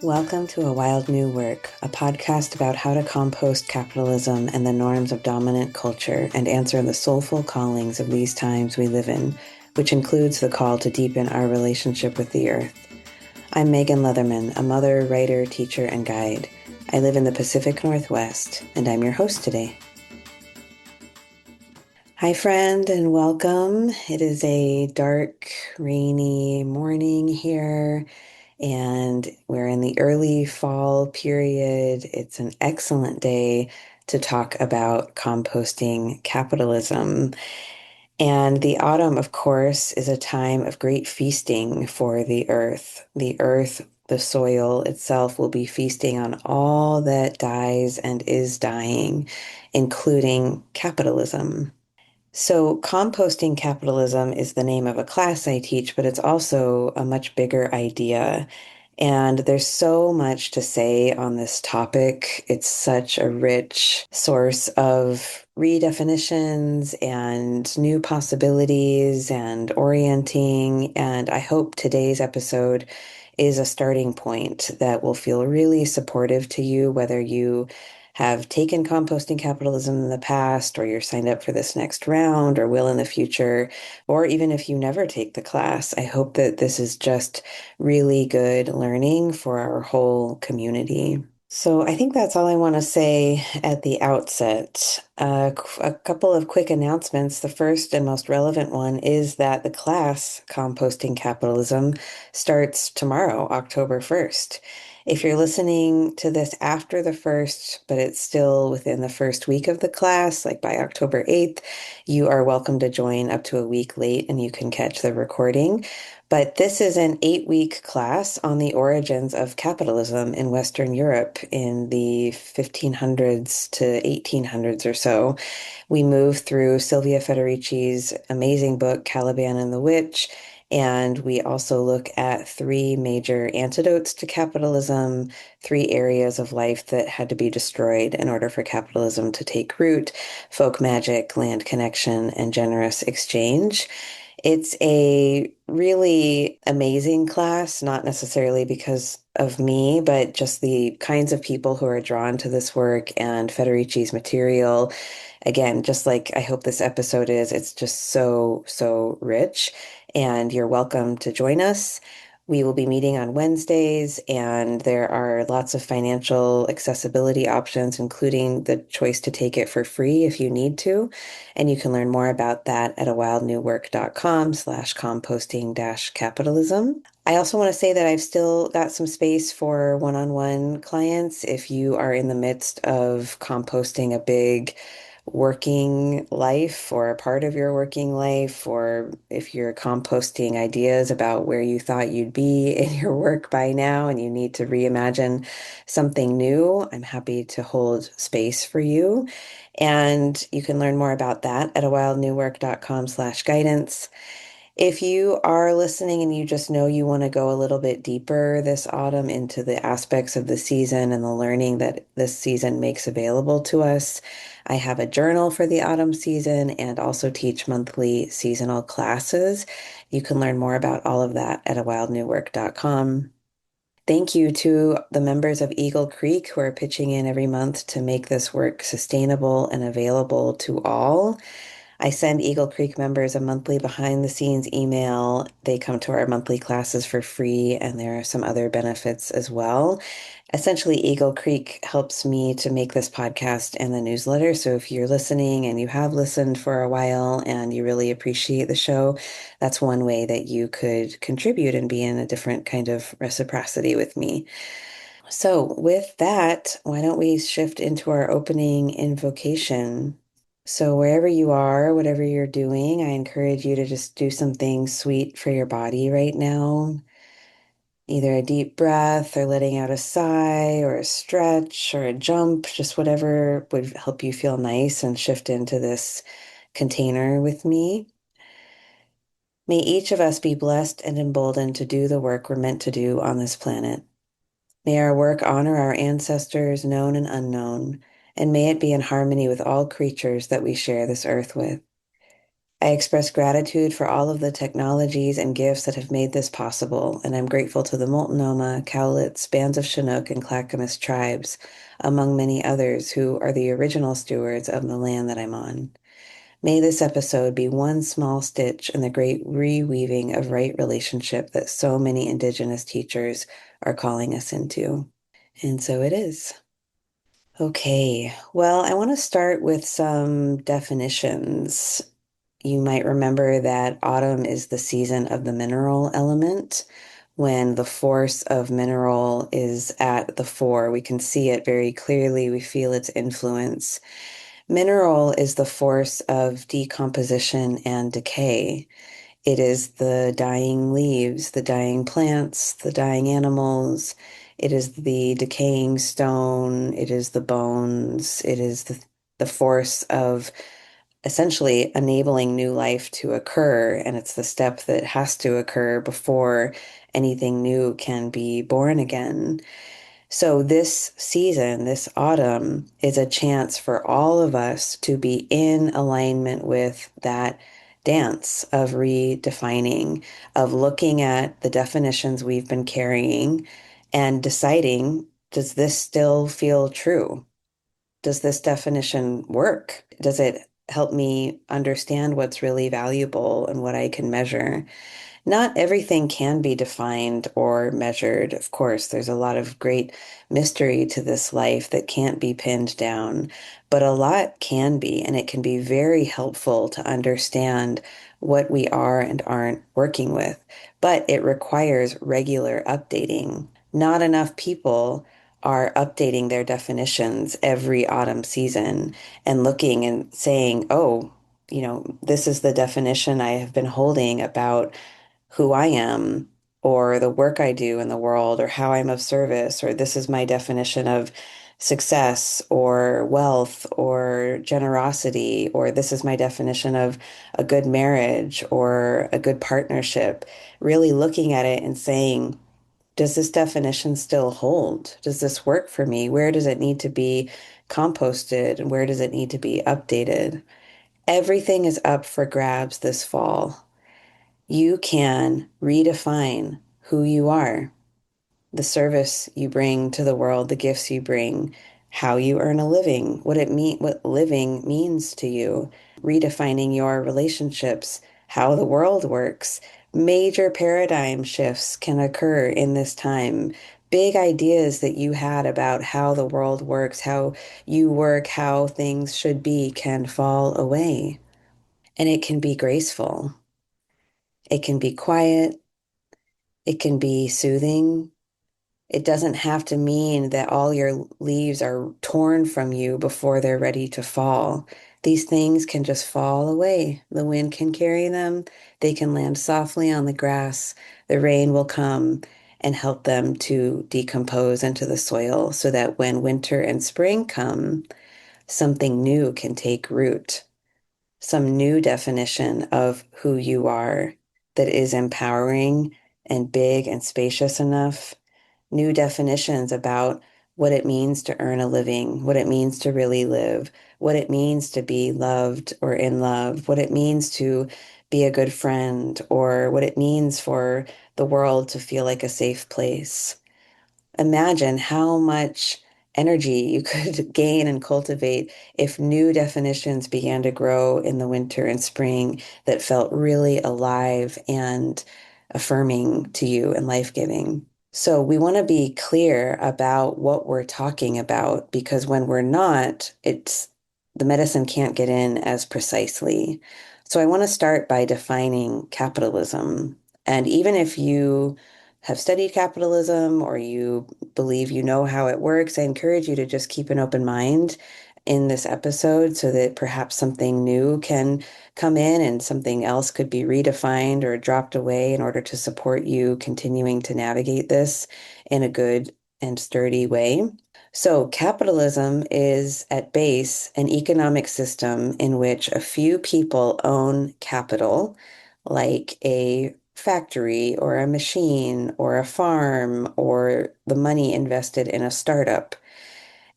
Welcome to A Wild New Work, a podcast about how to compost capitalism and the norms of dominant culture and answer the soulful callings of these times we live in, which includes the call to deepen our relationship with the earth. I'm Megan Leatherman, a mother, writer, teacher, and guide. I live in the Pacific Northwest, and I'm your host today. Hi, friend, and welcome. It is a dark, rainy morning here, and we're in the early fall period. It's an excellent day to talk about composting capitalism. And the autumn, of course, is a time of great feasting for the earth. The earth, the soil itself, will be feasting on all that dies and is dying, including capitalism. So, composting capitalism is the name of a class I teach, but it's also a much bigger idea. And there's so much to say on this topic. It's such a rich source of redefinitions and new possibilities and orienting. And I hope today's episode is a starting point that will feel really supportive to you, whether you have taken composting capitalism in the past, or you're signed up for this next round, or will in the future, or even if you never take the class. I hope that this is just really good learning for our whole community. So I think that's all I want to say at the outset. A couple of quick announcements. The first and most relevant one is that the class, Composting Capitalism, starts tomorrow, October 1st. If you're listening to this after the 1st, but it's still within the first week of the class, like by October 8th, you are welcome to join up to a week late and you can catch the recording. But this is an 8-week class on the origins of capitalism in Western Europe in the 1500s to 1800s or so. We move through Silvia Federici's amazing book, Caliban and the Witch, and we also look at 3 major antidotes to capitalism, 3 areas of life that had to be destroyed in order for capitalism to take root: folk magic, land connection, and generous exchange. It's a really amazing class, not necessarily because of me, but just the kinds of people who are drawn to this work and Federici's material. Again, just like I hope this episode is, it's just so rich, and you're welcome to join us. We will be meeting on Wednesdays, and there are lots of financial accessibility options, including the choice to take it for free if you need to. And you can learn more about that at awildnewwork.com/composting-capitalism. I also want to say that I've still got some space for one-on-one clients if you are in the midst of composting a big working life or a part of your working life, or if you're composting ideas about where you thought you'd be in your work by now and you need to reimagine something new. I'm happy to hold space for you. And you can learn more about that at awildnewwork.com/guidance. If you are listening and you just know you want to go a little bit deeper this autumn into the aspects of the season and the learning that this season makes available to us, I have a journal for the autumn season and also teach monthly seasonal classes. You can learn more about all of that at awildnewwork.com. Thank you to the members of Eagle Creek who are pitching in every month to make this work sustainable and available to all. I send Eagle Creek members a monthly behind the scenes email. They come to our monthly classes for free, and there are some other benefits as well. Essentially, Eagle Creek helps me to make this podcast and the newsletter. So if you're listening and you have listened for a while and you really appreciate the show, that's one way that you could contribute and be in a different kind of reciprocity with me. So with that, why don't we shift into our opening invocation? So wherever you are, whatever you're doing, I encourage you to just do something sweet for your body right now. Either a deep breath or letting out a sigh or a stretch or a jump, just whatever would help you feel nice and shift into this container with me. May each of us be blessed and emboldened to do the work we're meant to do on this planet. May our work honor our ancestors, known and unknown, and may it be in harmony with all creatures that we share this earth with. I express gratitude for all of the technologies and gifts that have made this possible, and I'm grateful to the Multnomah, Cowlitz, bands of Chinook, and Clackamas tribes, among many others who are the original stewards of the land that I'm on. May this episode be one small stitch in the great reweaving of right relationship that so many Indigenous teachers are calling us into. And so it is. Okay, well, I want to start with some definitions. You might remember that autumn is the season of the mineral element. When the force of mineral is at the fore, we can see it very clearly. We feel its influence. Mineral is the force of decomposition and decay. It is the dying leaves, the dying plants, the dying animals. It is the decaying stone. It is the bones. It is the force of essentially enabling new life to occur. And it's the step that has to occur before anything new can be born again. So this season, this autumn, is a chance for all of us to be in alignment with that dance of redefining, of looking at the definitions we've been carrying and deciding, does this still feel true? Does this definition work? Does it help me understand what's really valuable and what I can measure? Not everything can be defined or measured. Of course, there's a lot of great mystery to this life that can't be pinned down, but a lot can be, and it can be very helpful to understand what we are and aren't working with. But it requires regular updating. Not enough people are updating their definitions every autumn season and looking and saying, oh, this is the definition I have been holding about who I am or the work I do in the world or how I'm of service, or this is my definition of success or wealth or generosity, or this is my definition of a good marriage or a good partnership. Really looking at it and saying, does this definition still hold? Does this work for me? Where does it need to be composted? And where does it need to be updated? Everything is up for grabs this fall. You can redefine who you are, the service you bring to the world, the gifts you bring, how you earn a living, what living means to you, redefining your relationships, how the world works. Major paradigm shifts can occur in this time. Big ideas that you had about how the world works, how you work, how things should be can fall away. And it can be graceful. It can be quiet. It can be soothing. It doesn't have to mean that all your leaves are torn from you before they're ready to fall. These things can just fall away. The wind can carry them. They can land softly on the grass. The rain will come and help them to decompose into the soil so that when winter and spring come, something new can take root, some new definition of who you are that is empowering and big and spacious enough, new definitions about what it means to earn a living, what it means to really live, what it means to be loved or in love, what it means to be a good friend, or what it means for the world to feel like a safe place. Imagine how much energy you could gain and cultivate if new definitions began to grow in the winter and spring that felt really alive and affirming to you and life-giving. So we want to be clear about what we're talking about because when we're not, it's the medicine can't get in as precisely. So I want to start by defining capitalism. And even if you have studied capitalism or you believe you know how it works, I encourage you to just keep an open mind in this episode so that perhaps something new can come in and something else could be redefined or dropped away in order to support you continuing to navigate this in a good and sturdy way. So, capitalism is at base an economic system in which a few people own capital, like a factory or a machine or a farm or the money invested in a startup.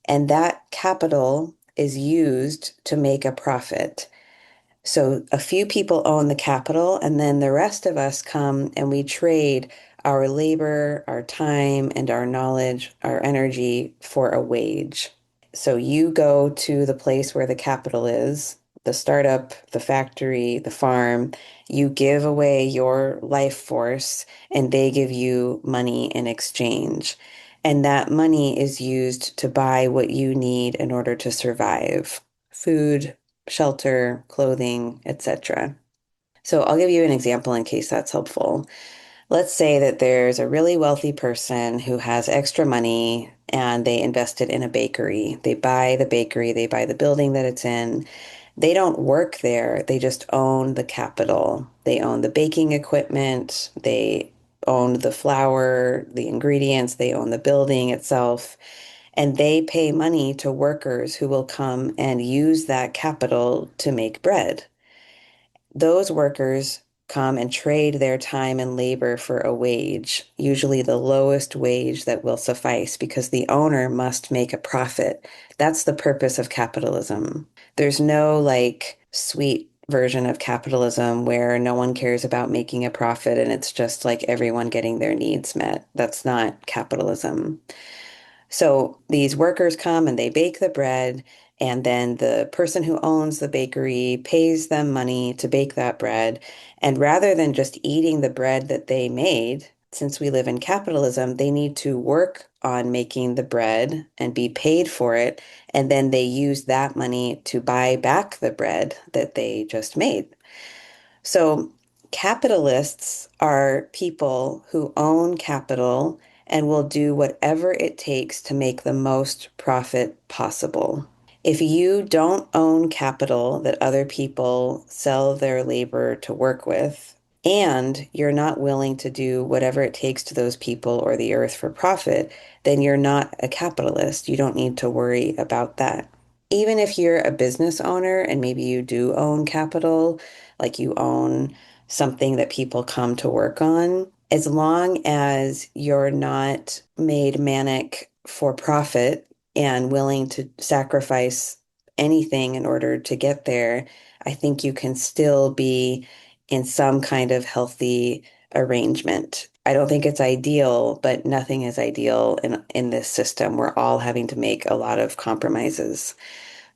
And that capital is used to make a profit. So a few people own the capital, and then the rest of us come and we trade our labor, our time, and our knowledge, our energy for a wage. So you go to the place where the capital is, the startup, the factory, the farm. You give away your life force, and they give you money in exchange. And that money is used to buy what you need in order to survive: food, shelter, clothing, etc. So I'll give you an example in case that's helpful. Let's say that there's a really wealthy person who has extra money and they invest it in a bakery. They buy the bakery, they buy the building that it's in. They don't work there, they just own the capital. They own the baking equipment, they own the flour, the ingredients, they own the building itself. And they pay money to workers who will come and use that capital to make bread. Those workers come and trade their time and labor for a wage, usually the lowest wage that will suffice because the owner must make a profit. That's the purpose of capitalism. There's no like sweet version of capitalism where no one cares about making a profit and it's just like everyone getting their needs met. That's not capitalism. So these workers come and they bake the bread, and then the person who owns the bakery pays them money to bake that bread. And rather than just eating the bread that they made, since we live in capitalism, they need to work on making the bread and be paid for it. And then they use that money to buy back the bread that they just made. So, capitalists are people who own capital and will do whatever it takes to make the most profit possible. If you don't own capital that other people sell their labor to work with, and you're not willing to do whatever it takes to those people or the earth for profit, then you're not a capitalist. You don't need to worry about that. Even if you're a business owner and maybe you do own capital, like you own something that people come to work on, as long as you're not made manic for profit and willing to sacrifice anything in order to get there, I think you can still be in some kind of healthy arrangement. I don't think it's ideal, but nothing is ideal in this system. We're all having to make a lot of compromises.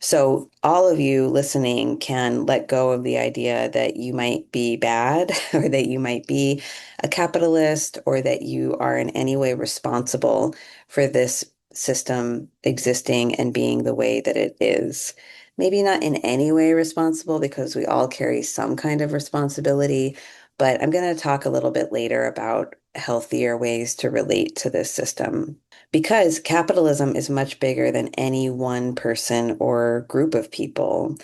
So all of you listening can let go of the idea that you might be bad or that you might be a capitalist or that you are in any way responsible for this system existing and being the way that it is. Maybe not in any way responsible because we all carry some kind of responsibility, but I'm going to talk a little bit later about healthier ways to relate to this system because capitalism is much bigger than any one person or group of people.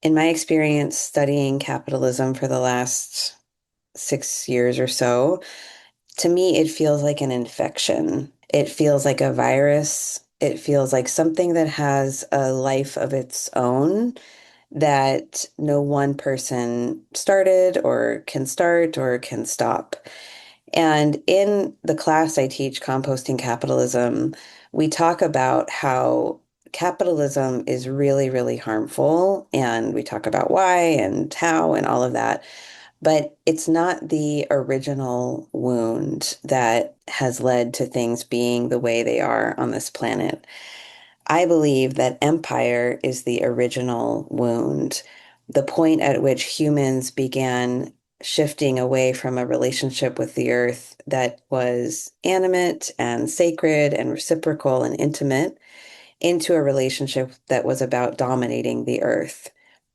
In my experience studying capitalism for the last 6 years or so, to me, it feels like an infection. It feels like a virus. It feels like something that has a life of its own that no one person started or can start or can stop. And in the class I teach, Composting Capitalism, we talk about how capitalism is really, really harmful. And we talk about why and how and all of that. But it's not the original wound that has led to things being the way they are on this planet. I believe that empire is the original wound, the point at which humans began shifting away from a relationship with the earth that was animate and sacred and reciprocal and intimate into a relationship that was about dominating the earth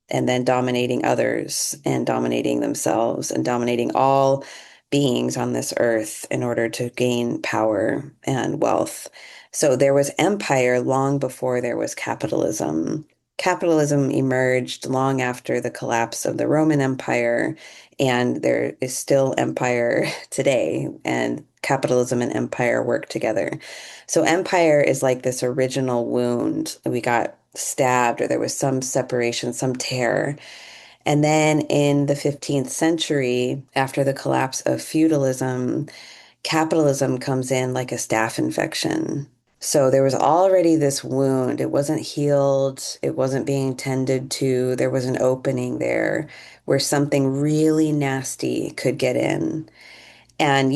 and then dominating others and dominating themselves and dominating all beings on this earth in order to gain power and wealth. So there was empire long before there was capitalism. Capitalism emerged long after the collapse of the Roman Empire, and there is still empire today, and capitalism and empire work together. So empire is like this original wound. We got stabbed or there was some separation, some tear. And then in the 15th century, after the collapse of feudalism, capitalism comes in like a staph infection. So there was already this wound. It wasn't healed. It wasn't being tended to. There was an opening there where something really nasty could get in. And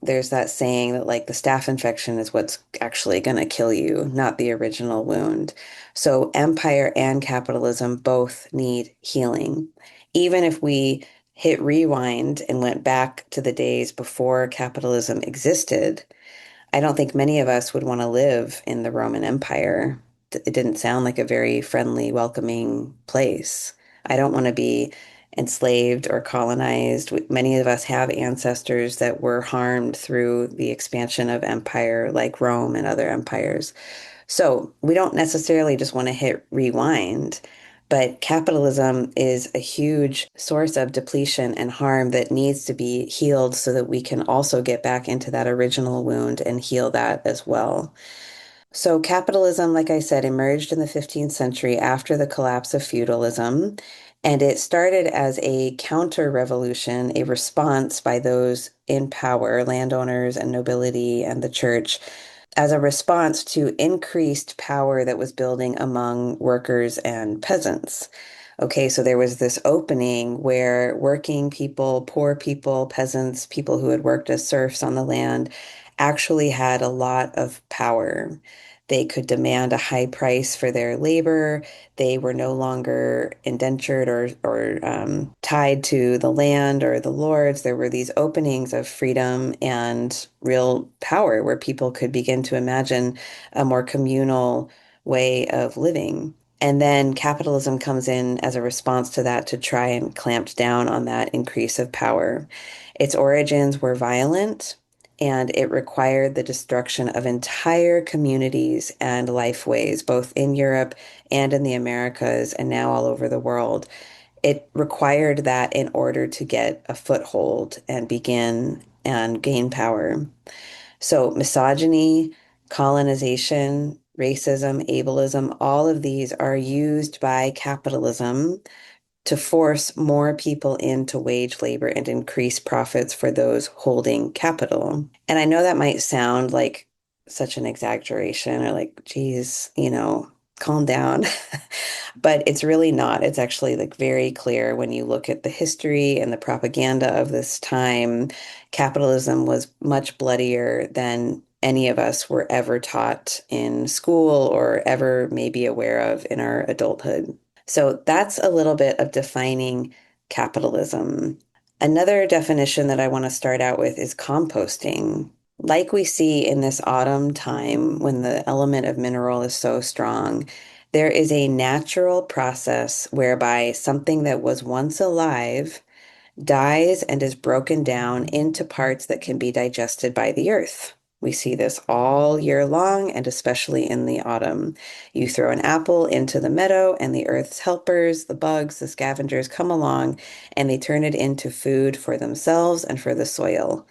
there's that saying that like the staph infection is what's actually going to kill you, not the original wound. So empire and capitalism both need healing. Even if we hit rewind and went back to the days before capitalism existed, I don't think many of us would want to live in the Roman Empire. It didn't sound like a very friendly, welcoming place. I don't want to be enslaved or colonized. Many of us have ancestors that were harmed through the expansion of empire, like Rome and other empires. So we don't necessarily just want to hit rewind, but capitalism is a huge source of depletion and harm that needs to be healed so that we can also get back into that original wound and heal that as well. So, capitalism, like I said, emerged in the 15th century after the collapse of feudalism, and it started as a counter-revolution, a response by those in power, landowners and nobility and the church, as a response to increased power that was building among workers and peasants. Okay, so there was this opening where working people, poor people, peasants, people who had worked as serfs on the land actually had a lot of power. They could demand a high price for their labor. They were no longer indentured or tied to the land or the lords. There were these openings of freedom and real power where people could begin to imagine a more communal way of living. And then capitalism comes in as a response to that to try and clamp down on that increase of power. Its origins were violent, and it required the destruction of entire communities and lifeways, both in Europe and in the Americas, and now all over the world. It required that in order to get a foothold and begin and gain power. So, misogyny, colonization, racism, ableism, all of these are used by capitalism to force more people into wage labor and increase profits for those holding capital. And I know that might sound like such an exaggeration or like, geez, calm down. But it's really not. It's actually like very clear when you look at the history and the propaganda of this time. Capitalism was much bloodier than any of us were ever taught in school or ever maybe aware of in our adulthood. So that's a little bit of defining capitalism. Another definition that I want to start out with is composting. Like we see in this autumn time when the element of mineral is so strong, there is a natural process whereby something that was once alive dies and is broken down into parts that can be digested by the earth. We see this all year long and especially in the autumn. You throw an apple into the meadow, and the earth's helpers, the bugs, the scavengers come along and they turn it into food for themselves and for the soil.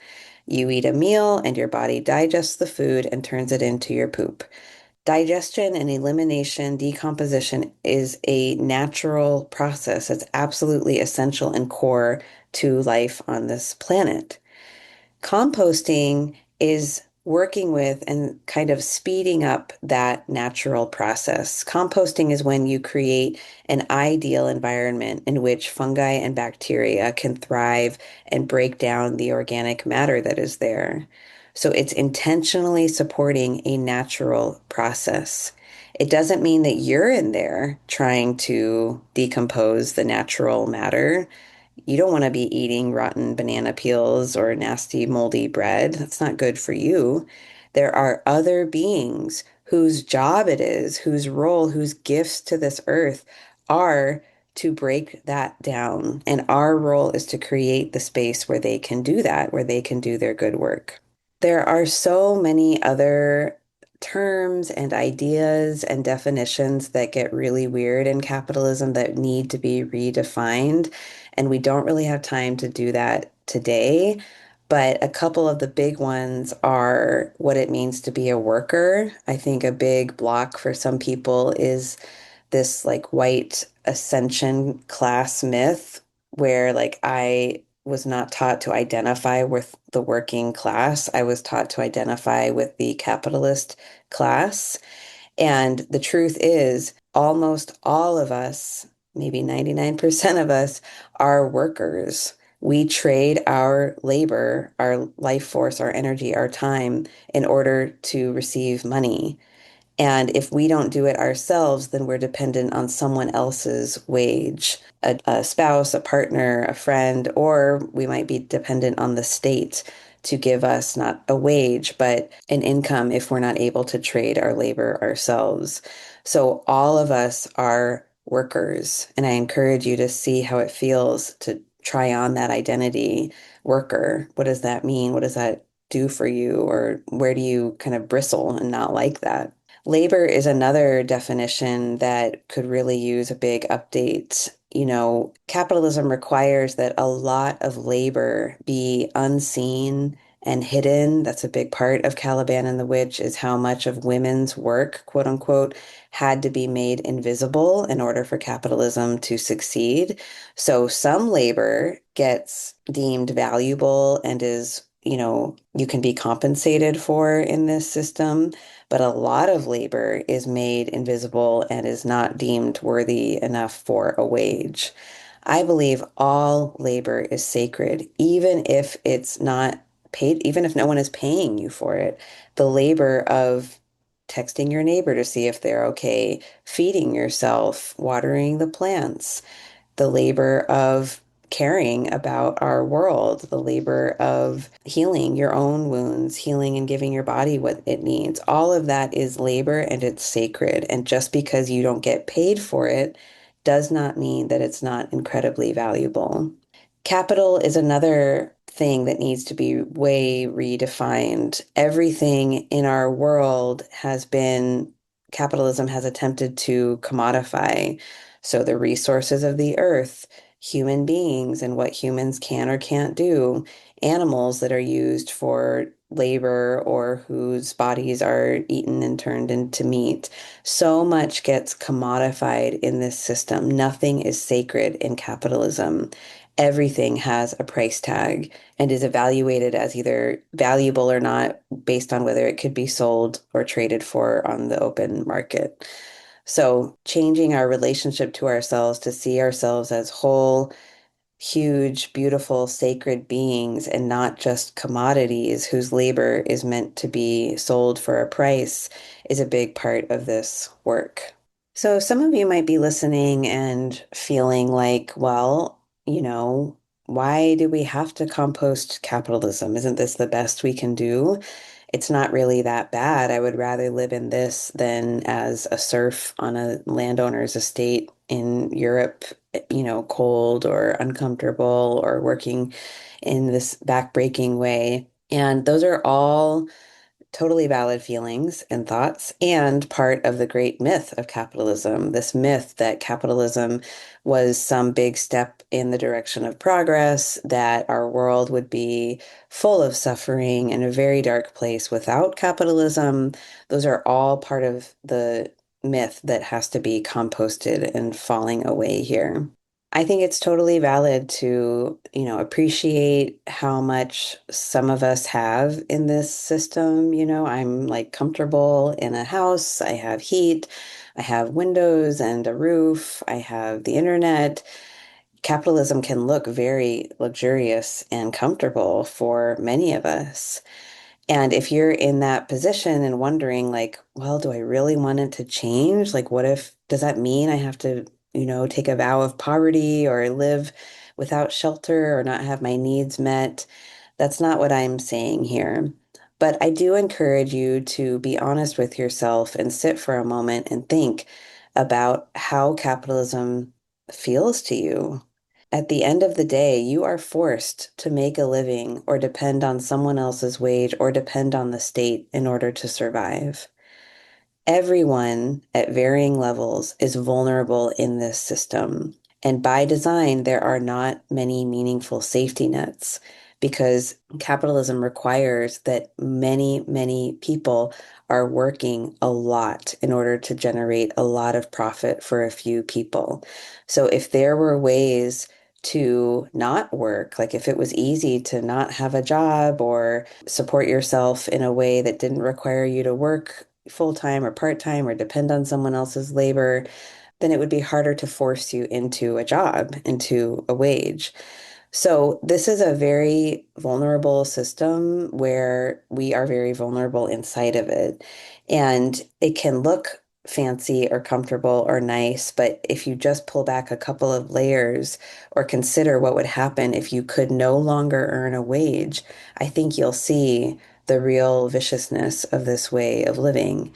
You eat a meal, and your body digests the food and turns it into your poop. Digestion and elimination, decomposition is a natural process. It's absolutely essential and core to life on this planet. Composting is working with and kind of speeding up that natural process. Composting is when you create an ideal environment in which fungi and bacteria can thrive and break down the organic matter that is there. So it's intentionally supporting a natural process. It doesn't mean that you're in there trying to decompose the natural matter. You don't want to be eating rotten banana peels or nasty moldy bread. That's not good for you. There are other beings whose job it is, whose role, whose gifts to this earth are to break that down. And our role is to create the space where they can do that, where they can do their good work. There are so many other terms and ideas and definitions that get really weird in capitalism that need to be redefined. And we don't really have time to do that today. But a couple of the big ones are what it means to be a worker. I think a big block for some people is this like white ascension class myth where like I was not taught to identify with the working class. I was taught to identify with the capitalist class. And the truth is, almost all of us, maybe 99% of us, are workers. We trade our labor, our life force, our energy, our time in order to receive money. And if we don't do it ourselves, then we're dependent on someone else's wage, a spouse, a partner, a friend, or we might be dependent on the state to give us not a wage, but an income if we're not able to trade our labor ourselves. So all of us are workers, and I encourage you to see how it feels to try on that identity. Worker, what does that mean? What does that do for you? Or where do you kind of bristle and not like that? Labor is another definition that could really use a big update. Capitalism requires that a lot of labor be unseen and hidden. That's a big part of Caliban and the Witch, is how much of women's work, quote unquote, had to be made invisible in order for capitalism to succeed. So some labor gets deemed valuable and you can be compensated for in this system, but a lot of labor is made invisible and is not deemed worthy enough for a wage. I believe all labor is sacred, even if it's not paid, even if no one is paying you for it. The labor of texting your neighbor to see if they're okay, feeding yourself, watering the plants, the labor of caring about our world, the labor of healing your own wounds, healing and giving your body what it needs. All of that is labor and it's sacred. And just because you don't get paid for it does not mean that it's not incredibly valuable. Capital is another thing that needs to be way redefined. Everything in our world capitalism has attempted to commodify. So the resources of the earth, human beings and what humans can or can't do, animals that are used for labor or whose bodies are eaten and turned into meat. So much gets commodified in this system. Nothing is sacred in capitalism. Everything has a price tag and is evaluated as either valuable or not based on whether it could be sold or traded for on the open market. So, changing our relationship to ourselves to see ourselves as whole, huge, beautiful, sacred beings and not just commodities whose labor is meant to be sold for a price is a big part of this work. So some of you might be listening and feeling like, well, why do we have to compost capitalism? Isn't this the best we can do? It's not really that bad. I would rather live in this than as a serf on a landowner's estate in Europe, cold or uncomfortable or working in this backbreaking way. And those are all totally valid feelings and thoughts, and part of the great myth of capitalism. This myth that capitalism was some big step in the direction of progress, that our world would be full of suffering and a very dark place without capitalism. Those are all part of the myth that has to be composted and falling away here. I think it's totally valid to, appreciate how much some of us have in this system. I'm like comfortable in a house. I have heat. I have windows and a roof. I have the internet. Capitalism can look very luxurious and comfortable for many of us. And if you're in that position and wondering, like, well, do I really want it to change? Like, does that mean I have to, take a vow of poverty or live without shelter or not have my needs met? That's not what I'm saying here. But I do encourage you to be honest with yourself and sit for a moment and think about how capitalism feels to you. At the end of the day, you are forced to make a living or depend on someone else's wage or depend on the state in order to survive. Everyone at varying levels is vulnerable in this system. And by design, there are not many meaningful safety nets because capitalism requires that many, many people are working a lot in order to generate a lot of profit for a few people. So if there were ways to not work, like if it was easy to not have a job or support yourself in a way that didn't require you to work full time or part time or depend on someone else's labor, then it would be harder to force you into a job, into a wage. So this is a very vulnerable system where we are very vulnerable inside of it. And it can look fancy or comfortable or nice, but if you just pull back a couple of layers or consider what would happen if you could no longer earn a wage, I think you'll see the real viciousness of this way of living.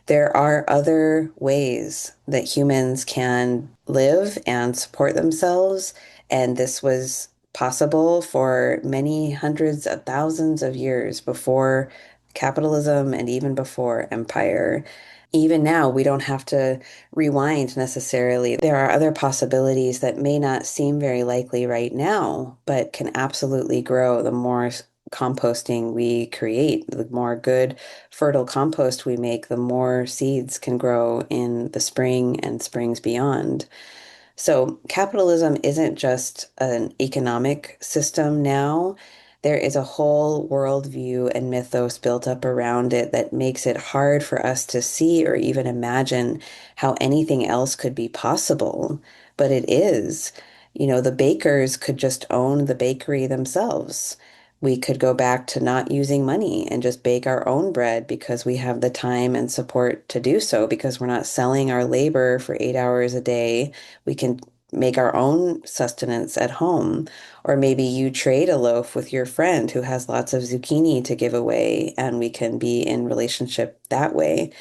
There are other ways that humans can live and support themselves, and this was possible for many hundreds of thousands of years before capitalism and even before empire. Even now, we don't have to rewind necessarily. There are other possibilities that may not seem very likely right now, but can absolutely grow the more composting we create, the more good, fertile compost we make, the more seeds can grow in the spring and springs beyond. So capitalism isn't just an economic system now. There is a whole worldview and mythos built up around it that makes it hard for us to see or even imagine how anything else could be possible. But it is. You know, the bakers could just own the bakery themselves. We could go back to not using money and just bake our own bread because we have the time and support to do so because we're not selling our labor for 8 hours a day. We can make our own sustenance at home. Or maybe you trade a loaf with your friend who has lots of zucchini to give away, and we can be in relationship that way.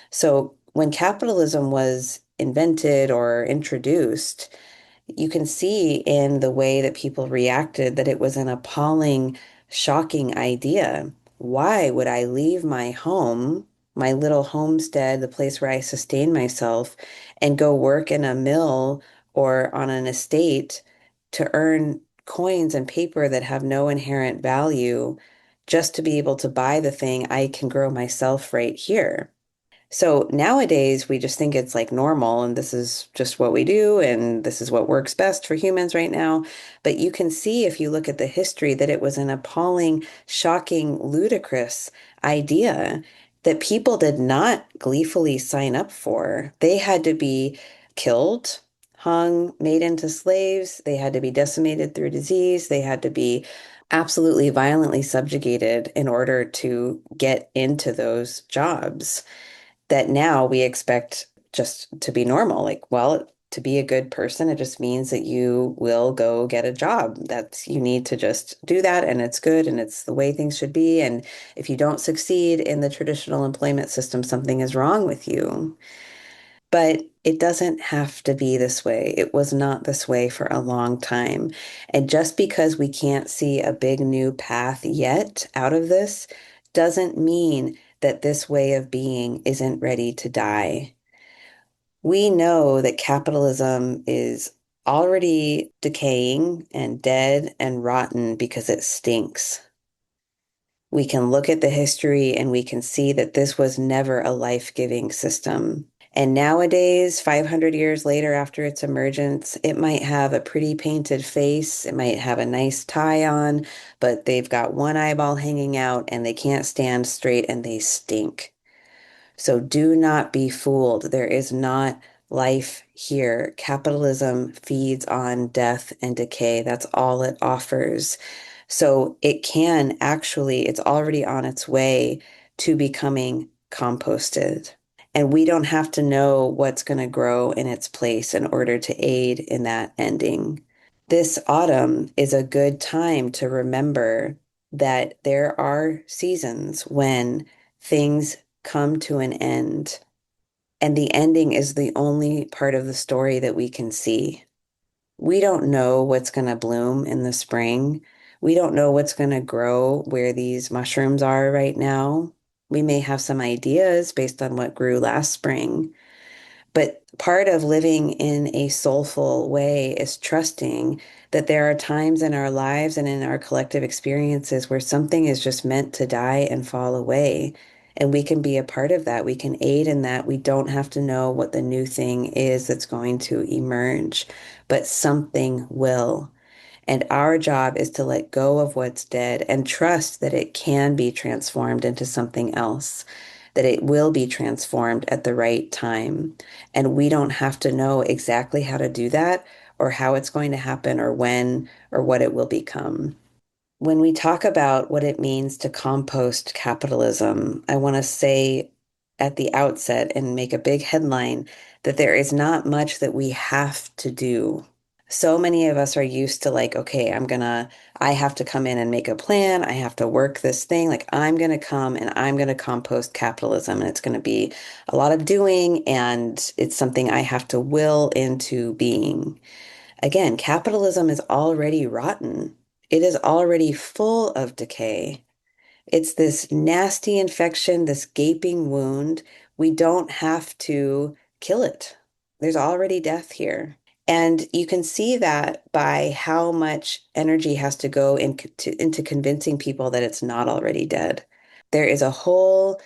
So when capitalism was invented or introduced, you can see in the way that people reacted that it was an appalling, shocking idea. Why would I leave my home, my little homestead, the place where I sustain myself, and go work in a mill or on an estate to earn coins and paper that have no inherent value just to be able to buy the thing I can grow myself right here? So nowadays, we just think it's like normal and this is just what we do and this is what works best for humans right now. But you can see if you look at the history that it was an appalling, shocking, ludicrous idea that people did not gleefully sign up for. They had to be killed, hung, made into slaves. They had to be decimated through disease. They had to be absolutely violently subjugated in order to get into those jobs that now we expect just to be normal. Like, well, to be a good person, it just means that you will go get a job. That's you need to just do that, and it's good, and it's the way things should be. And if you don't succeed in the traditional employment system, something is wrong with you. But it doesn't have to be this way. It was not this way for a long time. And just because we can't see a big new path yet out of this doesn't mean that this way of being isn't ready to die. We know that capitalism is already decaying and dead and rotten because it stinks. We can look at the history and we can see that this was never a life-giving system. And nowadays, 500 years later after its emergence, it might have a pretty painted face, it might have a nice tie on, but they've got one eyeball hanging out and they can't stand straight and they stink. So do not be fooled. There is not life here. Capitalism feeds on death and decay. That's all it offers. So it can actually, it's already on its way to becoming composted. And we don't have to know what's going to grow in its place in order to aid in that ending. This autumn is a good time to remember that there are seasons when things come to an end, and the ending is the only part of the story that we can see. We don't know what's going to bloom in the spring. We don't know what's going to grow where these mushrooms are right now. We may have some ideas based on what grew last spring, but part of living in a soulful way is trusting that there are times in our lives and in our collective experiences where something is just meant to die and fall away. And we can be a part of that. We can aid in that. We don't have to know what the new thing is that's going to emerge, but something will. And our job is to let go of what's dead and trust that it can be transformed into something else, that it will be transformed at the right time. And we don't have to know exactly how to do that or how it's going to happen or when or what it will become. When we talk about what it means to compost capitalism, I want to say at the outset and make a big headline that there is not much that we have to do. So many of us are used to like, okay, I have to come in and make a plan. I have to work this thing. Like, I'm going to come and I'm going to compost capitalism. And it's going to be a lot of doing, and it's something I have to will into being. Again, capitalism is already rotten. It is already full of decay. It's this nasty infection, this gaping wound. We don't have to kill it. There's already death here. And you can see that by how much energy has to go into convincing people that it's not already dead. There is a whole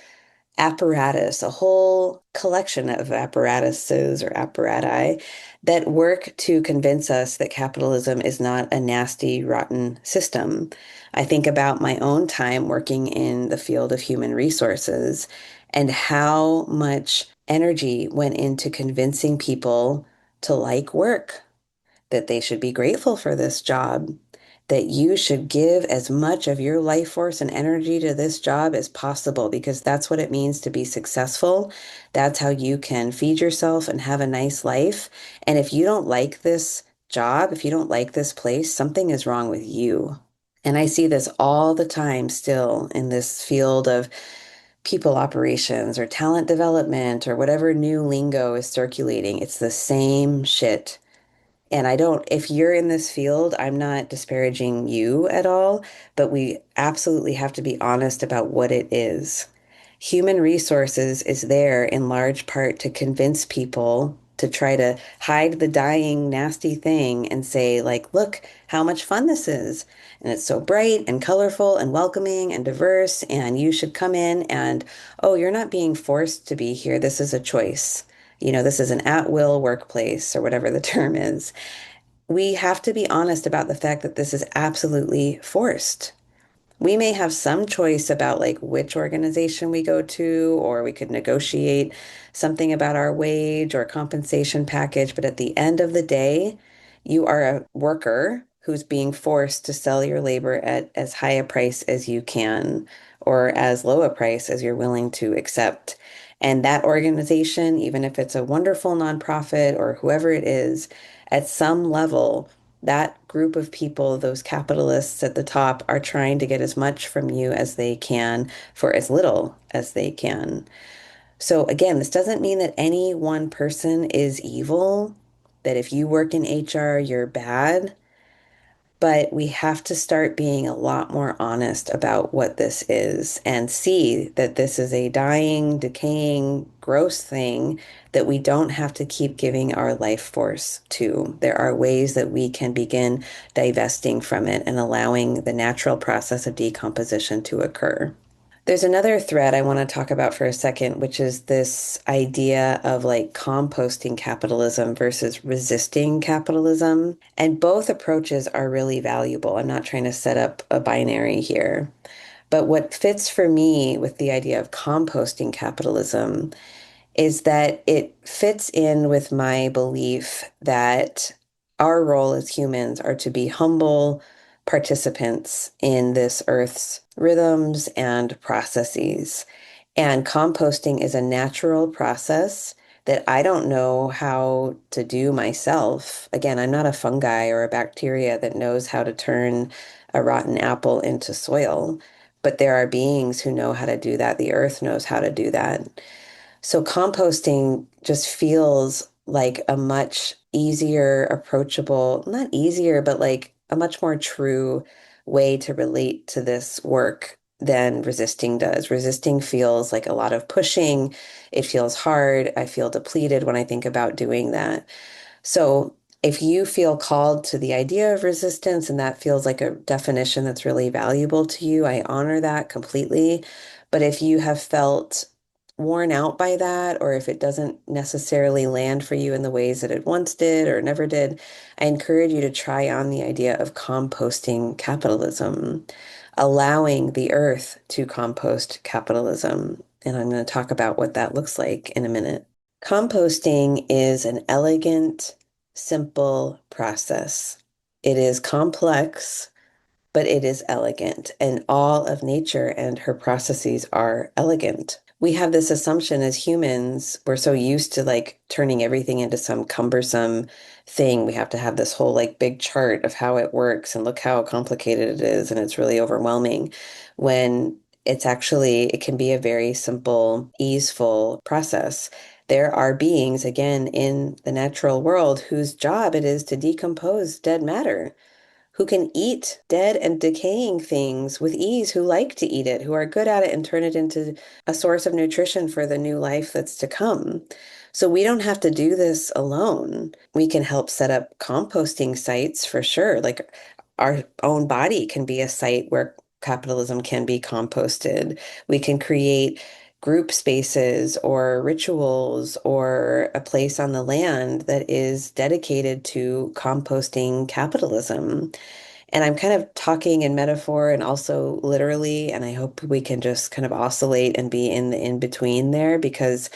apparatus, a whole collection of apparatuses or apparati that work to convince us that capitalism is not a nasty, rotten system. I think about my own time working in the field of human resources and how much energy went into convincing people to like work, that they should be grateful for this job, that you should give as much of your life force and energy to this job as possible because that's what it means to be successful. That's how you can feed yourself and have a nice life. And if you don't like this job, if you don't like this place, something is wrong with you. And I see this all the time still in this field of people operations or talent development or whatever new lingo is circulating. It's the same shit. And I don't, if you're in this field, I'm not disparaging you at all, but we absolutely have to be honest about what it is. Human resources is there in large part to convince people to try to hide the dying, nasty thing and say, like, look how much fun this is. And it's so bright and colorful and welcoming and diverse. And you should come in and, oh, you're not being forced to be here. This is a choice. This is an at-will workplace or whatever the term is. We have to be honest about the fact that this is absolutely forced. We may have some choice about like which organization we go to, or we could negotiate something about our wage or compensation package. But at the end of the day, you are a worker who's being forced to sell your labor at as high a price as you can, or as low a price as you're willing to accept. And that organization, even if it's a wonderful nonprofit or whoever it is, at some level, that group of people, those capitalists at the top, are trying to get as much from you as they can for as little as they can. So, again, this doesn't mean that any one person is evil, that if you work in HR, you're bad. But we have to start being a lot more honest about what this is and see that this is a dying, decaying, gross thing that we don't have to keep giving our life force to. There are ways that we can begin divesting from it and allowing the natural process of decomposition to occur. There's another thread I want to talk about for a second, which is this idea of like composting capitalism versus resisting capitalism. And both approaches are really valuable. I'm not trying to set up a binary here. But what fits for me with the idea of composting capitalism is that it fits in with my belief that our role as humans are to be humble participants in this earth's rhythms and processes. And composting is a natural process that I don't know how to do myself. Again, I'm not a fungi or a bacteria that knows how to turn a rotten apple into soil, but there are beings who know how to do that. The earth knows how to do that. So composting just feels like a much easier, approachable, not easier, but like a much more true way to relate to this work than resisting does. Resisting feels like a lot of pushing. It feels hard. I feel depleted when I think about doing that. So If you feel called to the idea of resistance and that feels like a definition that's really valuable to you, I honor that completely. But if you have felt worn out by that, or if it doesn't necessarily land for you in the ways that it once did or never did, I encourage you to try on the idea of composting capitalism, allowing the earth to compost capitalism. And I'm going to talk about what that looks like in a minute. Composting is an elegant, simple process. It is complex, but it is elegant, and all of nature and her processes are elegant. We have this assumption as humans, we're so used to like turning everything into some cumbersome thing. We have to have this whole like big chart of how it works and look how complicated it is, and it's really overwhelming when it's actually, it can be a very simple, easeful process. There are beings, again, in the natural world whose job it is to decompose dead matter, who can eat dead and decaying things with ease, who like to eat it, who are good at it and turn it into a source of nutrition for the new life that's to come. So we don't have to do this alone. We can help set up composting sites for sure. Like our own body can be a site where capitalism can be composted. We can create group spaces or rituals or a place on the land that is dedicated to composting capitalism. And I'm kind of talking in metaphor and also literally, and I hope we can just kind of oscillate and be in the in between there because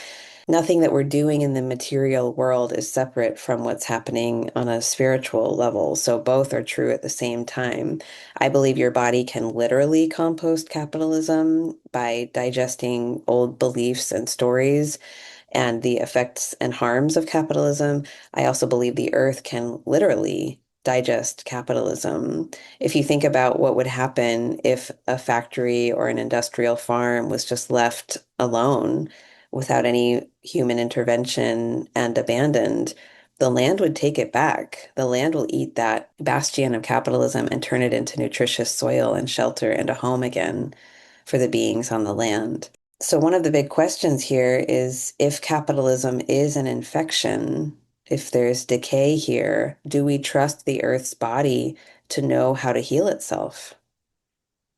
nothing that we're doing in the material world is separate from what's happening on a spiritual level. So both are true at the same time. I believe your body can literally compost capitalism by digesting old beliefs and stories and the effects and harms of capitalism. I also believe the earth can literally digest capitalism. If you think about what would happen if a factory or an industrial farm was just left alone without any human intervention and abandoned, the land would take it back. The land will eat that bastion of capitalism and turn it into nutritious soil and shelter and a home again for the beings on the land. So, one of the big questions here is if capitalism is an infection, if there's decay here, do we trust the Earth's body to know how to heal itself?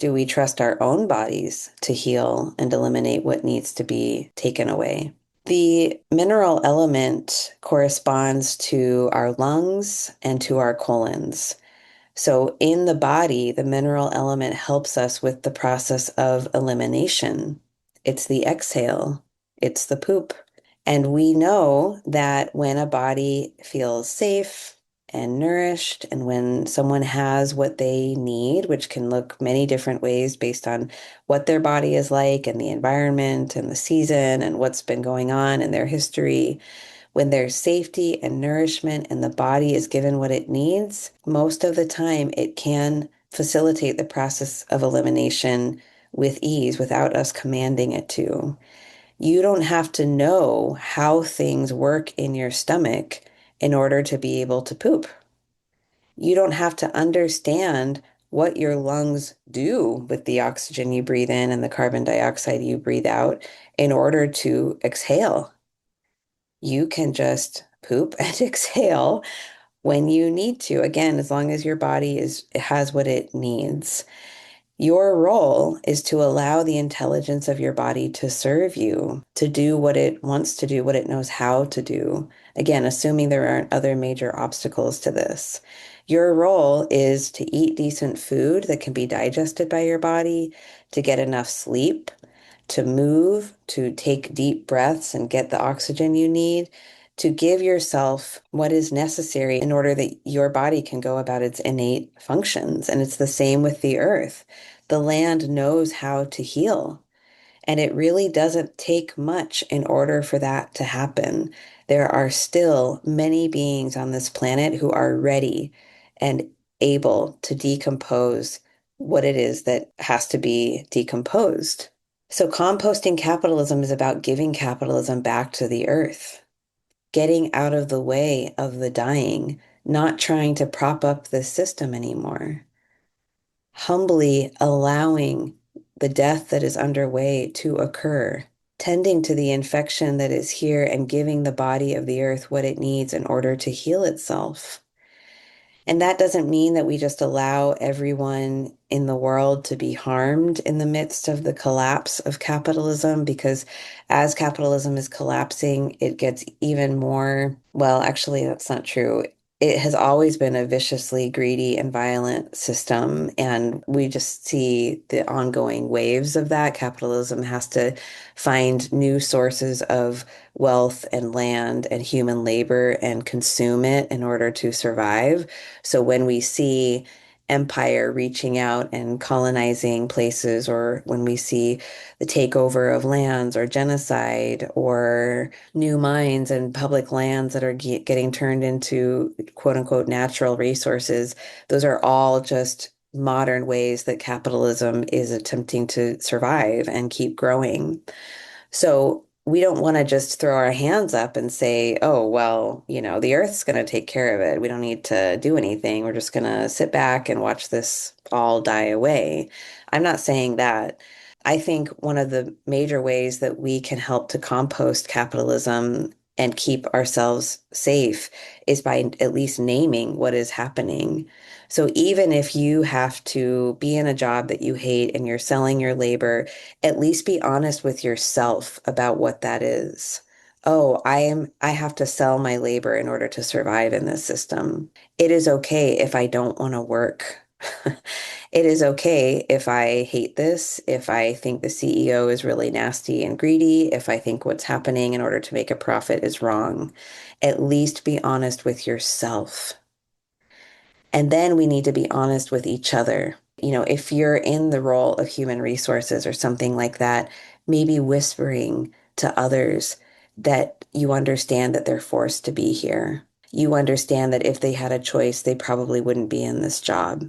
Do we trust our own bodies to heal and eliminate what needs to be taken away? The mineral element corresponds to our lungs and to our colons. So, in the body, the mineral element helps us with the process of elimination. It's the exhale, it's the poop. And we know that when a body feels safe and nourished, and when someone has what they need, which can look many different ways based on what their body is like and the environment and the season and what's been going on in their history, when there's safety and nourishment and the body is given what it needs, most of the time it can facilitate the process of elimination with ease without us commanding it to. You don't have to know how things work in your stomach in order to be able to poop. You don't have to understand what your lungs do with the oxygen you breathe in and the carbon dioxide you breathe out in order to exhale. You can just poop and exhale when you need to. Again, as long as your body is has what it needs. Your role is to allow the intelligence of your body to serve you, to do what it wants to do, what it knows how to do. Again, assuming there aren't other major obstacles to this. Your role is to eat decent food that can be digested by your body, to get enough sleep, to move, to take deep breaths and get the oxygen you need, to give yourself what is necessary in order that your body can go about its innate functions. And it's the same with the earth. The land knows how to heal. And it really doesn't take much in order for that to happen. There are still many beings on this planet who are ready and able to decompose what it is that has to be decomposed. So, composting capitalism is about giving capitalism back to the earth, getting out of the way of the dying, not trying to prop up the system anymore, humbly allowing the death that is underway to occur. tending to the infection that is here and giving the body of the earth what it needs in order to heal itself. And that doesn't mean that we just allow everyone in the world to be harmed in the midst of the collapse of capitalism, because as capitalism is collapsing, it gets even more, well, actually, that's not true. It has always been a viciously greedy and violent system, and we just see the ongoing waves of that. Capitalism has to find new sources of wealth and land and human labor and consume it in order to survive. So when we see empire reaching out and colonizing places, or when we see the takeover of lands or genocide or new mines and public lands that are getting turned into quote unquote natural resources, those are all just modern ways that capitalism is attempting to survive and keep growing. So we don't want to just throw our hands up and say, oh, well, the earth's going to take care of it. We don't need to do anything. We're just going to sit back and watch this all die away. I'm not saying that. I think one of the major ways that we can help to compost capitalism and keep ourselves safe is by at least naming what is happening. So even if you have to be in a job that you hate and you're selling your labor, at least be honest with yourself about what that is. Oh, I have to sell my labor in order to survive in this system. It is okay if I don't want to work. It is okay if I hate this, if I think the CEO is really nasty and greedy, if I think what's happening in order to make a profit is wrong. At least be honest with yourself. And then we need to be honest with each other. If you're in the role of human resources or something like that, maybe whispering to others that you understand that they're forced to be here. You understand that if they had a choice, they probably wouldn't be in this job.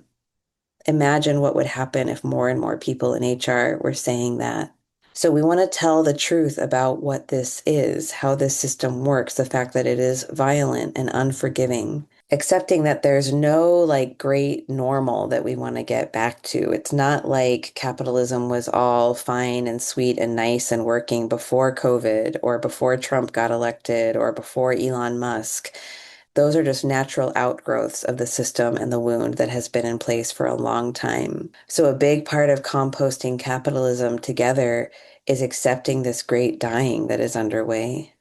Imagine what would happen if more and more people in HR were saying that. So we want to tell the truth about what this is, how this system works, the fact that it is violent and unforgiving, accepting that there's no like great normal that we want to get back to. It's not like capitalism was all fine and sweet and nice and working before COVID or before Trump got elected or before Elon Musk. Those are just natural outgrowths of the system and the wound that has been in place for a long time. So, a big part of composting capitalism together is accepting this great dying that is underway,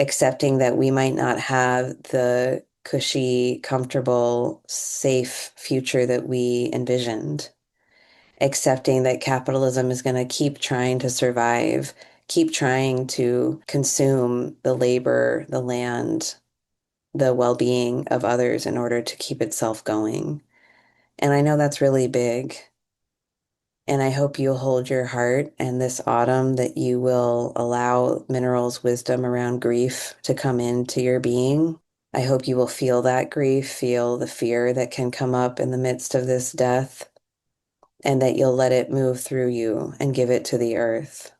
accepting that we might not have the cushy, comfortable, safe future that we envisioned, accepting that capitalism is going to keep trying to survive, keep trying to consume the labor, the land, the well-being of others in order to keep itself going. And I know that's really big. And I hope you'll hold your heart and this autumn that you will allow minerals wisdom around grief to come into your being. I hope you will feel that grief, feel the fear that can come up in the midst of this death, and that you'll let it move through you and give it to the earth.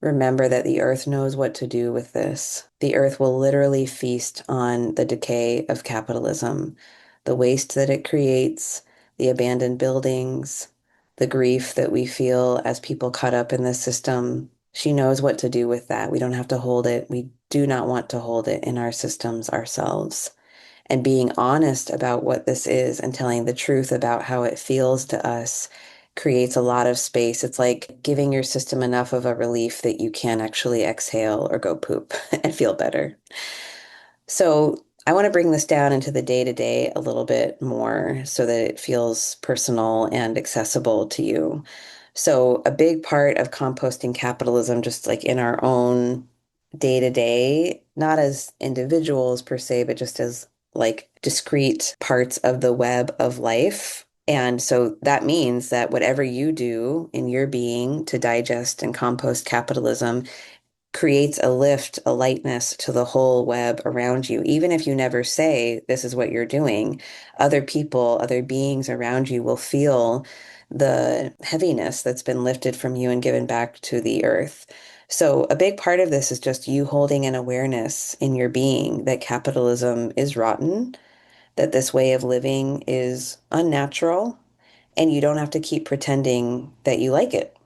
Remember that the earth knows what to do with this. The earth will literally feast on the decay of capitalism, the waste that it creates, the abandoned buildings, the grief that we feel as people caught up in this system. She knows what to do with that. We don't have to hold it. We do not want to hold it in our systems ourselves. And being honest about what this is and telling the truth about how it feels to us creates a lot of space. It's like giving your system enough of a relief that you can actually exhale or go poop and feel better. So I want to bring this down into the day to day a little bit more so that it feels personal and accessible to you. So a big part of composting capitalism, just like in our own day to day, not as individuals per se, but just as like discrete parts of the web of life. And so that means that whatever you do in your being to digest and compost capitalism creates a lift, a lightness to the whole web around you. Even if you never say this is what you're doing, other people, other beings around you will feel the heaviness that's been lifted from you and given back to the earth. So, a big part of this is just you holding an awareness in your being that capitalism is rotten, that this way of living is unnatural, and you don't have to keep pretending that you like it.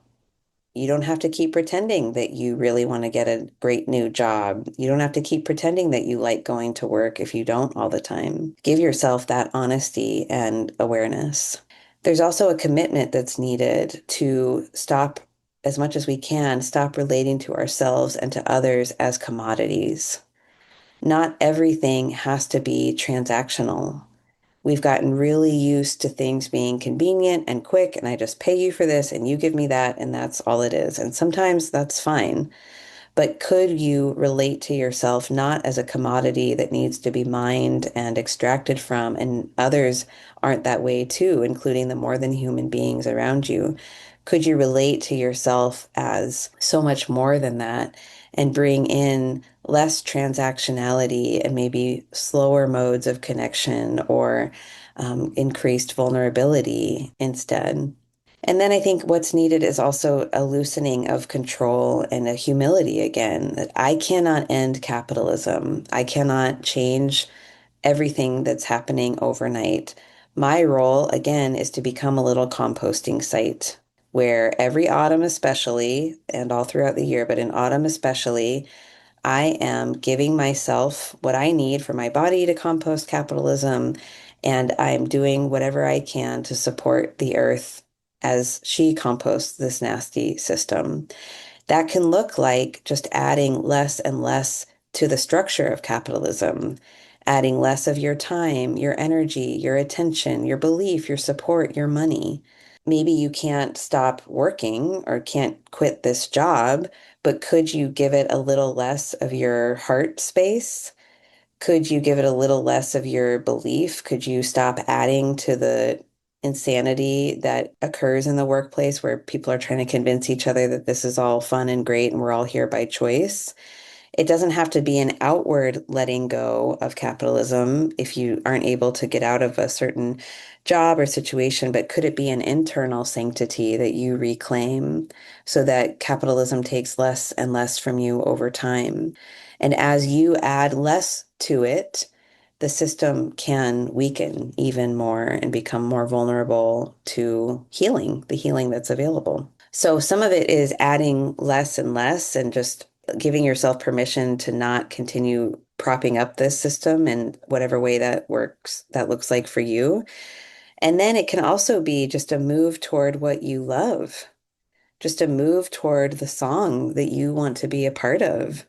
You don't have to keep pretending that you really want to get a great new job. You don't have to keep pretending that you like going to work if you don't all the time. Give yourself that honesty and awareness. There's also a commitment that's needed to stop, as much as we can, stop relating to ourselves and to others as commodities. Not everything has to be transactional. We've gotten really used to things being convenient and quick, and I just pay you for this and you give me that, and that's all it is. And sometimes that's fine. But could you relate to yourself not as a commodity that needs to be mined and extracted from, and others aren't that way too, including the more than human beings around you? Could you relate to yourself as so much more than that and bring in less transactionality and maybe slower modes of connection or increased vulnerability instead? And then I think what's needed is also a loosening of control and a humility again, that I cannot end capitalism. I cannot change everything that's happening overnight. My role, again, is to become a little composting site where every autumn, especially, and all throughout the year, but in autumn especially, I am giving myself what I need for my body to compost capitalism, and I'm doing whatever I can to support the earth as she composts this nasty system. That can look like just adding less and less to the structure of capitalism, adding less of your time, your energy, your attention, your belief, your support, your money. Maybe you can't stop working or can't quit this job, but could you give it a little less of your heart space? Could you give it a little less of your belief? Could you stop adding to the insanity that occurs in the workplace where people are trying to convince each other that this is all fun and great and we're all here by choice? It doesn't have to be an outward letting go of capitalism if you aren't able to get out of a certain job or situation, but could it be an internal sanctity that you reclaim so that capitalism takes less and less from you over time? And as you add less to it, the system can weaken even more and become more vulnerable to healing, the healing that's available. So some of it is adding less and less and just giving yourself permission to not continue propping up this system in whatever way that works, that looks like for you. And then it can also be just a move toward what you love, just a move toward the song that you want to be a part of,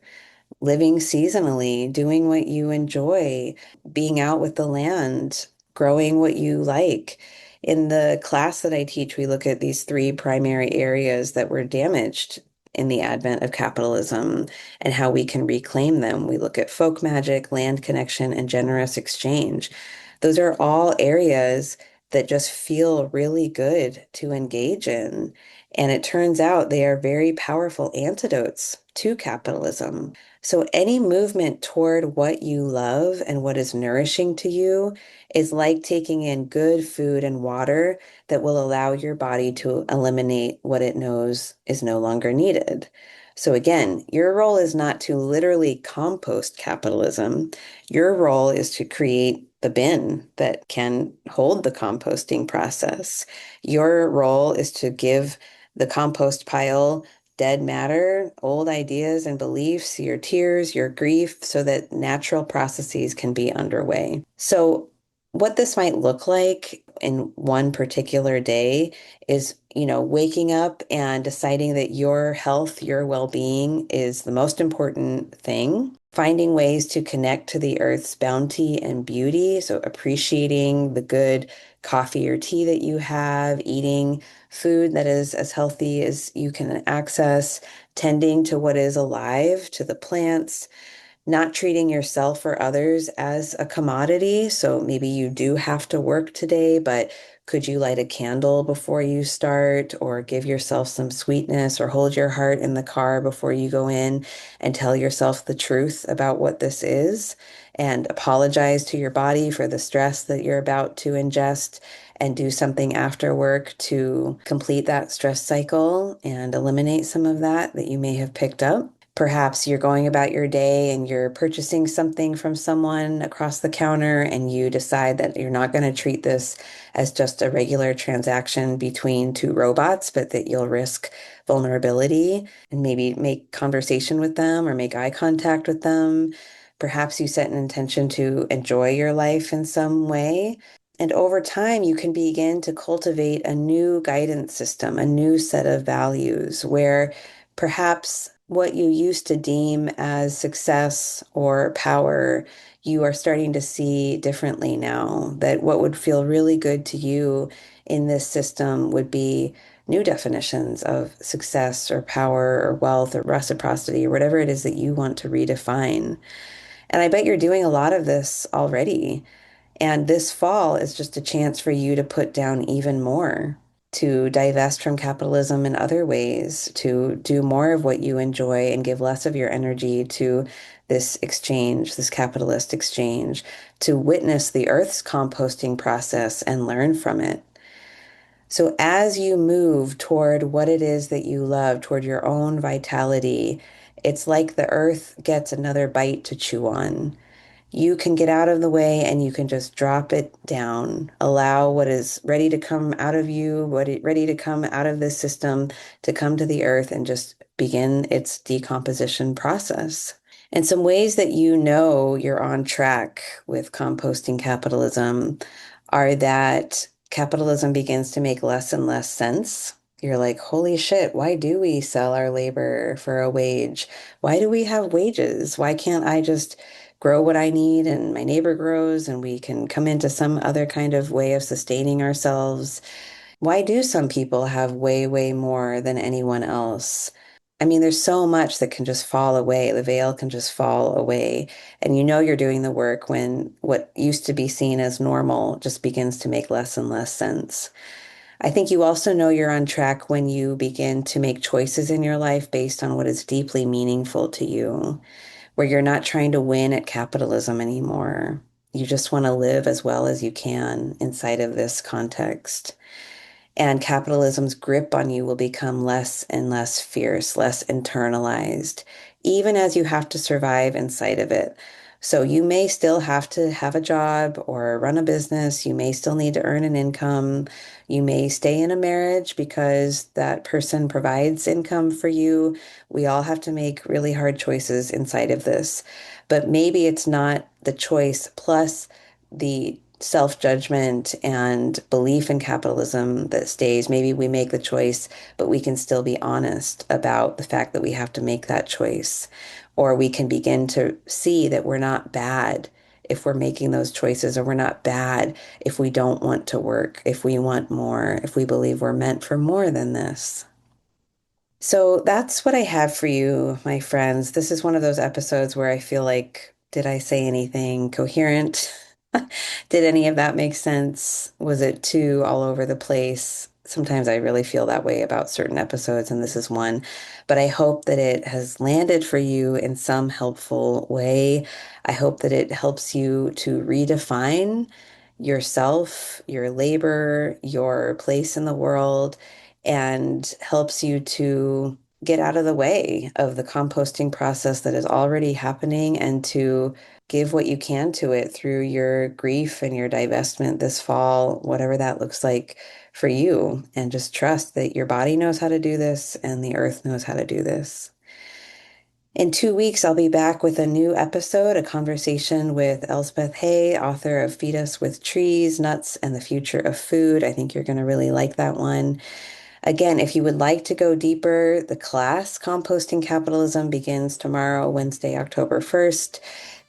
living seasonally, doing what you enjoy, being out with the land, growing what you like. In the class that I teach, we look at these three primary areas that were damaged in the advent of capitalism and how we can reclaim them. We look at folk magic, land connection, and generous exchange. Those are all areas that just feel really good to engage in. And it turns out they are very powerful antidotes to capitalism. So any movement toward what you love and what is nourishing to you is like taking in good food and water that will allow your body to eliminate what it knows is no longer needed. So again, your role is not to literally compost capitalism. Your role is to create the bin that can hold the composting process. Your role is to give the compost pile dead matter, old ideas and beliefs, your tears, your grief, so that natural processes can be underway. So, what this might look like in one particular day is, waking up and deciding that your health, your well-being is the most important thing. Finding ways to connect to the earth's bounty and beauty. So, appreciating the good coffee or tea that you have, eating food that is as healthy as you can access, tending to what is alive, to the plants, not treating yourself or others as a commodity. So maybe you do have to work today, but could you light a candle before you start, or give yourself some sweetness, or hold your heart in the car before you go in and tell yourself the truth about what this is, and apologize to your body for the stress that you're about to ingest, and do something after work to complete that stress cycle and eliminate some of that you may have picked up. Perhaps you're going about your day and you're purchasing something from someone across the counter, and you decide that you're not going to treat this as just a regular transaction between two robots, but that you'll risk vulnerability and maybe make conversation with them or make eye contact with them. Perhaps you set an intention to enjoy your life in some way. And over time, you can begin to cultivate a new guidance system, a new set of values where perhaps what you used to deem as success or power, you are starting to see differently now. That what would feel really good to you in this system would be new definitions of success or power or wealth or reciprocity or whatever it is that you want to redefine. And I bet you're doing a lot of this already. And this fall is just a chance for you to put down even more, to divest from capitalism in other ways, to do more of what you enjoy and give less of your energy to this exchange, this capitalist exchange, to witness the Earth's composting process and learn from it. So as you move toward what it is that you love, toward your own vitality, it's like the Earth gets another bite to chew on. You can get out of the way and you can just drop it down. Allow what is ready to come out of you, ready to come out of this system to come to the earth and just begin its decomposition process. And some ways that you know you're on track with composting capitalism are that capitalism begins to make less and less sense. You're like, holy shit, why do we sell our labor for a wage? Why do we have wages? Why can't I just grow what I need and my neighbor grows and we can come into some other kind of way of sustaining ourselves? Why do some people have way, way more than anyone else? I mean, there's so much that can just fall away. The veil can just fall away. And you know you're doing the work when what used to be seen as normal just begins to make less and less sense. I think you also know you're on track when you begin to make choices in your life based on what is deeply meaningful to you, where you're not trying to win at capitalism anymore. You just want to live as well as you can inside of this context. And capitalism's grip on you will become less and less fierce, less internalized, even as you have to survive inside of it. So you may still have to have a job or run a business. You may still need to earn an income. You may stay in a marriage because that person provides income for you. We all have to make really hard choices inside of this. But maybe it's not the choice plus the self-judgment and belief in capitalism that stays. Maybe we make the choice, but we can still be honest about the fact that we have to make that choice. Or we can begin to see that we're not bad if we're making those choices, or we're not bad if we don't want to work, if we want more, if we believe we're meant for more than this. So that's what I have for you, my friends. This is one of those episodes where I feel like, did I say anything coherent? Did any of that make sense? Was it too all over the place? Sometimes I really feel that way about certain episodes, and this is one. But I hope that it has landed for you in some helpful way. I hope that it helps you to redefine yourself, your labor, your place in the world, and helps you to get out of the way of the composting process that is already happening and to give what you can to it through your grief and your divestment this fall, whatever that looks like for you. And just trust that your body knows how to do this and the earth knows how to do this. In 2 weeks, I'll be back with a new episode, a conversation with Elspeth Hay, author of Feed Us with Trees, Nuts, and the Future of Food. I think you're going to really like that one. Again, if you would like to go deeper, the class Composting Capitalism begins tomorrow, Wednesday, October 1st.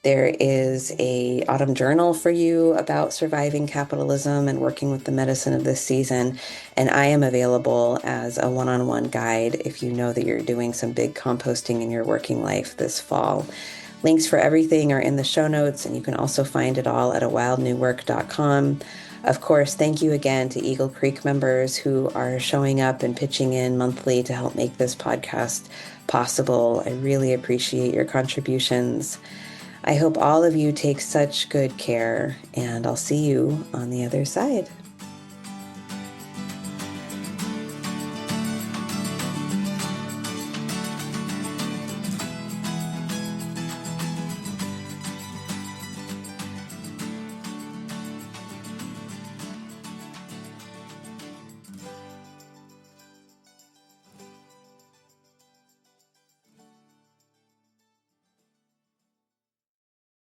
There is a autumn journal for you about surviving capitalism and working with the medicine of this season. And I am available as a one-on-one guide if you know that you're doing some big composting in your working life this fall. Links for everything are in the show notes, and you can also find it all at awildnewwork.com. Of course, thank you again to Eagle Creek members who are showing up and pitching in monthly to help make this podcast possible. I really appreciate your contributions. I hope all of you take such good care, and I'll see you on the other side.